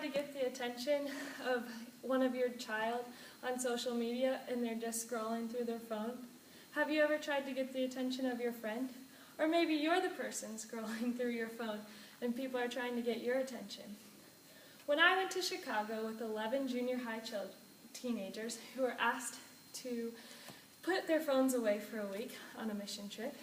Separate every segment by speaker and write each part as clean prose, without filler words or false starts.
Speaker 1: to get the attention of one of your child on social media and they're just scrolling through their phone? Have you ever tried to get the attention of your friend? Or maybe you're the person scrolling through your phone and people are trying to get your attention. When I went to Chicago with 11 junior high teenagers who were asked to put their phones away for a week on a mission trip,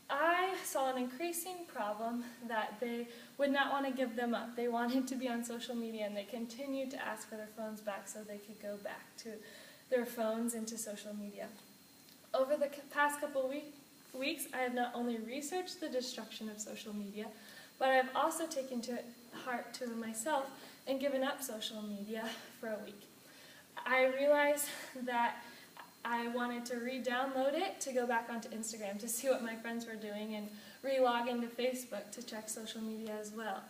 Speaker 1: I saw an increasing problem that they would not want to give them up. They wanted to be on social media and they continued to ask for their phones back so they could go back to their phones and to social media. Over the past couple weeks, I have not only researched the destruction of social media, but I've also taken to heart to myself and given up social media for a week. I realized that I wanted to re-download it to go back onto Instagram to see what my friends were doing and re-log into Facebook to check social media as well.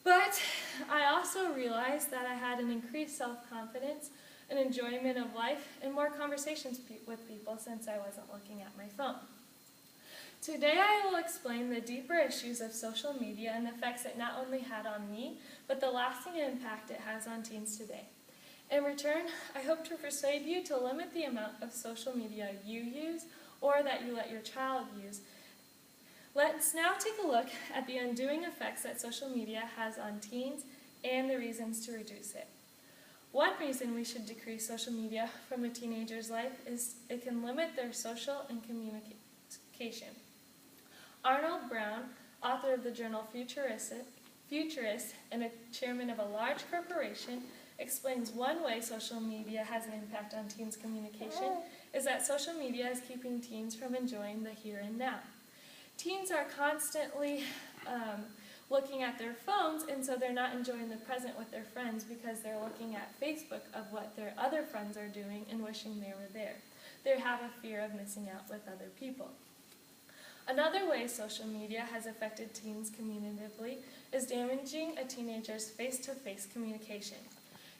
Speaker 1: But I also realized that I had an increased self-confidence, an enjoyment of life, and more conversations with people since I wasn't looking at my phone. Today I will explain the deeper issues of social media and the effects it not only had on me, but the lasting impact it has on teens today. In return, I hope to persuade you to limit the amount of social media you use or that you let your child use. Let's now take a look at the undoing effects that social media has on teens and the reasons to reduce it. One reason we should decrease social media from a teenager's life is it can limit their social and communication. Arnold Brown, author of the journal Futurist and a chairman of a large corporation, explains one way social media has an impact on teens' communication is that social media is keeping teens from enjoying the here and now. Teens are constantly looking at their phones, and so they're not enjoying the present with their friends because they're looking at Facebook of what their other friends are doing and wishing they were there. They have a fear of missing out with other people. Another way social media has affected teens communicatively is damaging a teenager's face-to-face communication.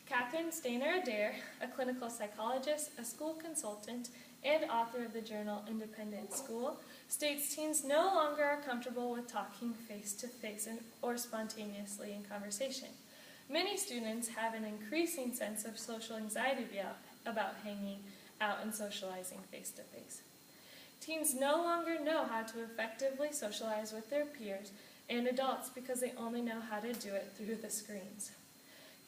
Speaker 1: Catherine Stainer-Adair, a clinical psychologist, a school consultant, and author of the journal Independent School, states teens no longer are comfortable with talking face-to-face or spontaneously in conversation. Many students have an increasing sense of social anxiety about hanging out and socializing face-to-face. Teens no longer know how to effectively socialize with their peers and adults because they only know how to do it through the screens.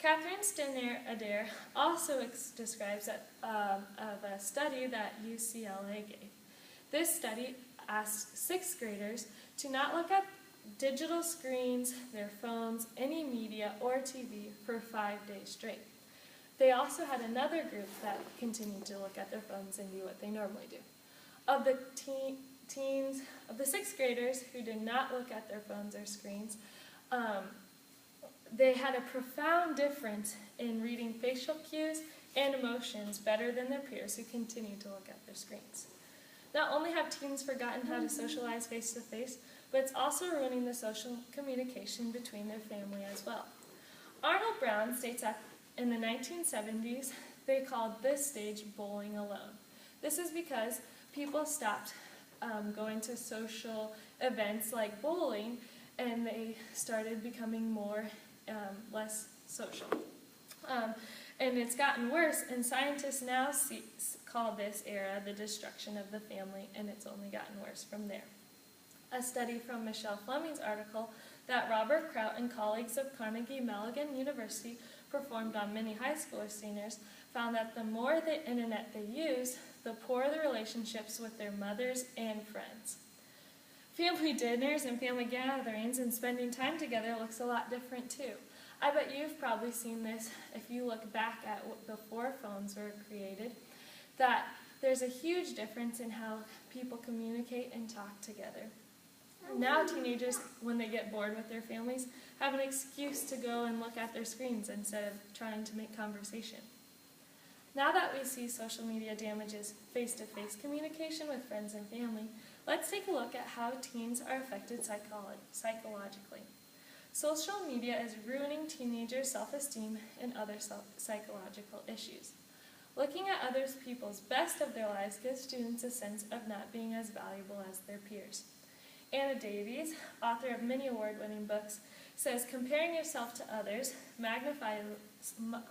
Speaker 1: Catherine Stainer-Adair also describes of a study that UCLA gave. This study asked 6th graders to not look at digital screens, their phones, any media, or TV for 5 days straight. They also had another group that continued to look at their phones and do what they normally do. Of the of the 6th graders who did not look at their phones or screens, they had a profound difference in reading facial cues and emotions better than their peers who continued to look at their screens. Not only have teens forgotten how to socialize face-to-face, but it's also ruining the social communication between their family as well. Arnold Brown states that in the 1970s, they called this stage bowling alone. This is because people stopped going to social events like bowling, and they started becoming less social. And it's gotten worse, and scientists now call this era the destruction of the family, and it's only gotten worse from there. A study from Michelle Fleming's article that Robert Kraut and colleagues of Carnegie Mellon University performed on many high school seniors found that the more the internet they use, the poorer the relationships with their mothers and friends. Family dinners and family gatherings and spending time together looks a lot different too. I bet you've probably seen this if you look back at before phones were created, that there's a huge difference in how people communicate and talk together. Now teenagers, when they get bored with their families, have an excuse to go and look at their screens instead of trying to make conversation. Now that we see social media damages face-to-face communication with friends and family, let's take a look at how teens are affected psychologically. Social media is ruining teenagers' self-esteem and other psychological issues. Looking at other people's best of their lives gives students a sense of not being as valuable as their peers. Anna Davies, author of many award-winning books, says comparing yourself to others magnifies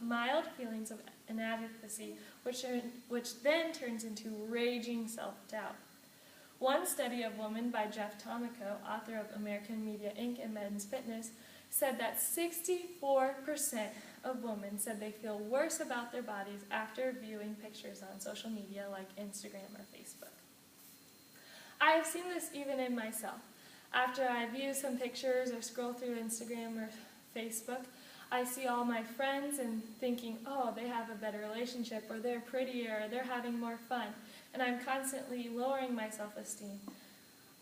Speaker 1: mild feelings of inadequacy, which then turns into raging self-doubt. One study of Woman by Jeff Tomico, author of American Media Inc. and Men's Fitness, said that 64% of women said they feel worse about their bodies after viewing pictures on social media like Instagram or Facebook. I have seen this even in myself. After I view some pictures or scroll through Instagram or Facebook, I see all my friends and thinking, oh, they have a better relationship, or they're prettier, or they're having more fun, and I'm constantly lowering my self-esteem.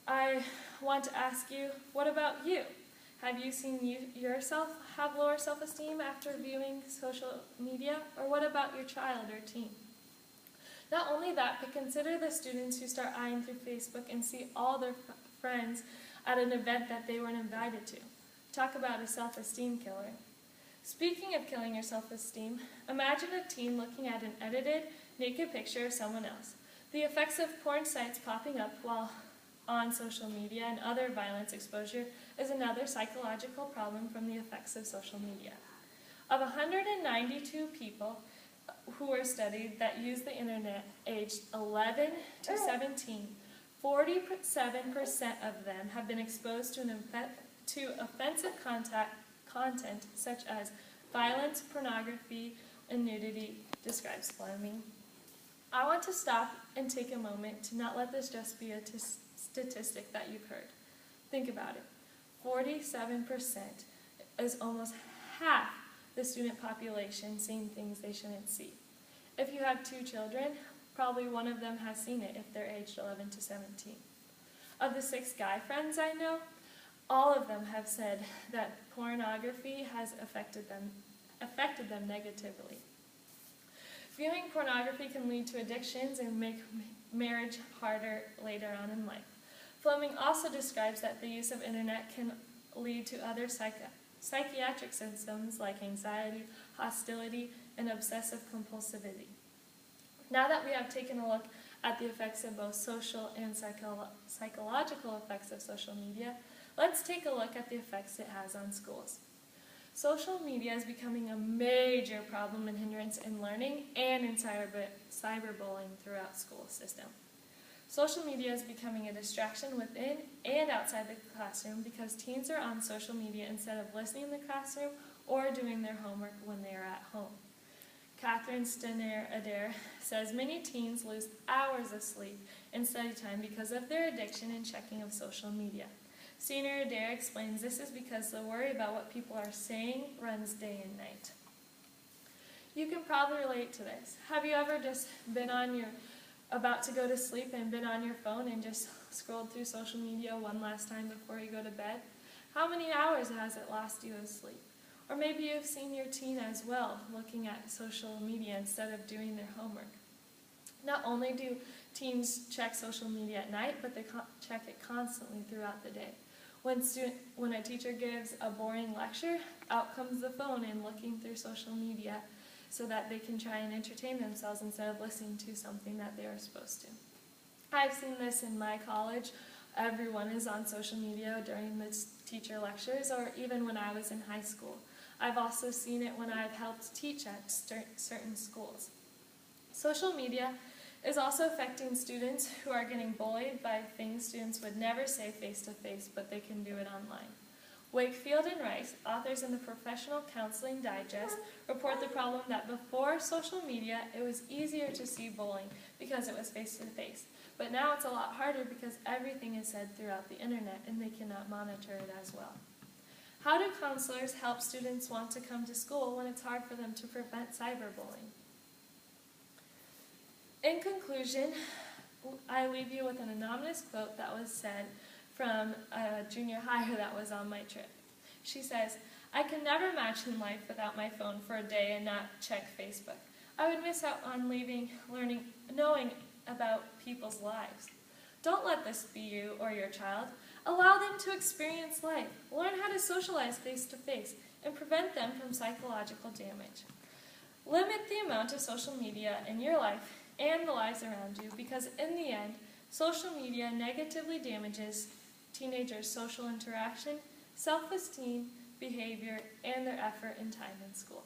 Speaker 1: I want to ask you, what about you? Have you seen yourself have lower self-esteem after viewing social media? Or what about your child or teen? Not only that, but consider the students who start eyeing through Facebook and see all their friends at an event that they weren't invited to. Talk about a self-esteem killer. Speaking of killing your self-esteem, imagine a teen looking at an edited, naked picture of someone else. The effects of porn sites popping up while on social media and other violence exposure is another psychological problem from the effects of social media. Of 192 people who were studied that used the internet aged 11 to 17, 47% of them have been exposed to offensive content such as violence, pornography, and nudity, describes Fleming. I want to stop and take a moment to not let this just be a statistic that you've heard. Think about it. 47% is almost half the student population seeing things they shouldn't see. If you have 2 children, probably one of them has seen it if they're aged 11 to 17. Of the 6 guy friends I know, all of them have said that pornography has affected them negatively. Viewing pornography can lead to addictions and make marriage harder later on in life. Fleming also describes that the use of internet can lead to other psychiatric symptoms like anxiety, hostility, and obsessive compulsivity. Now that we have taken a look at the effects of both social and psychological effects of social media, let's take a look at the effects it has on schools. Social media is becoming a major problem and hindrance in learning and in cyberbullying throughout school system. Social media is becoming a distraction within and outside the classroom because teens are on social media instead of listening in the classroom or doing their homework when they are at home. Catherine Stenner-Adair says many teens lose hours of sleep and study time because of their addiction and checking of social media. Senior Adair explains this is because the worry about what people are saying runs day and night. You can probably relate to this. Have you ever just been about to go to sleep and been on your phone and just scrolled through social media one last time before you go to bed? How many hours has it lost you of sleep? Or maybe you've seen your teen as well looking at social media instead of doing their homework. Not only do teens check social media at night, but they check it constantly throughout the day. When a teacher gives a boring lecture, out comes the phone and looking through social media so that they can try and entertain themselves instead of listening to something that they are supposed to. I've seen this in my college. Everyone is on social media during the teacher lectures, or even when I was in high school. I've also seen it when I've helped teach at certain schools. Social media is also affecting students who are getting bullied by things students would never say face-to-face, but they can do it online. Wakefield and Rice, authors in the Professional Counseling Digest, report the problem that before social media, it was easier to see bullying because it was face-to-face. But now it's a lot harder because everything is said throughout the internet and they cannot monitor it as well. How do counselors help students want to come to school when it's hard for them to prevent cyberbullying? In conclusion, I leave you with an anonymous quote that was said from a junior higher that was on my trip. She says, "I can never imagine life without my phone for a day and not check Facebook. I would miss out on knowing about people's lives." Don't let this be you or your child. Allow them to experience life, learn how to socialize face-to-face, and prevent them from psychological damage. Limit the amount of social media in your life and the lives around you, because in the end, social media negatively damages teenagers' social interaction, self-esteem, behavior, and their effort and time in school.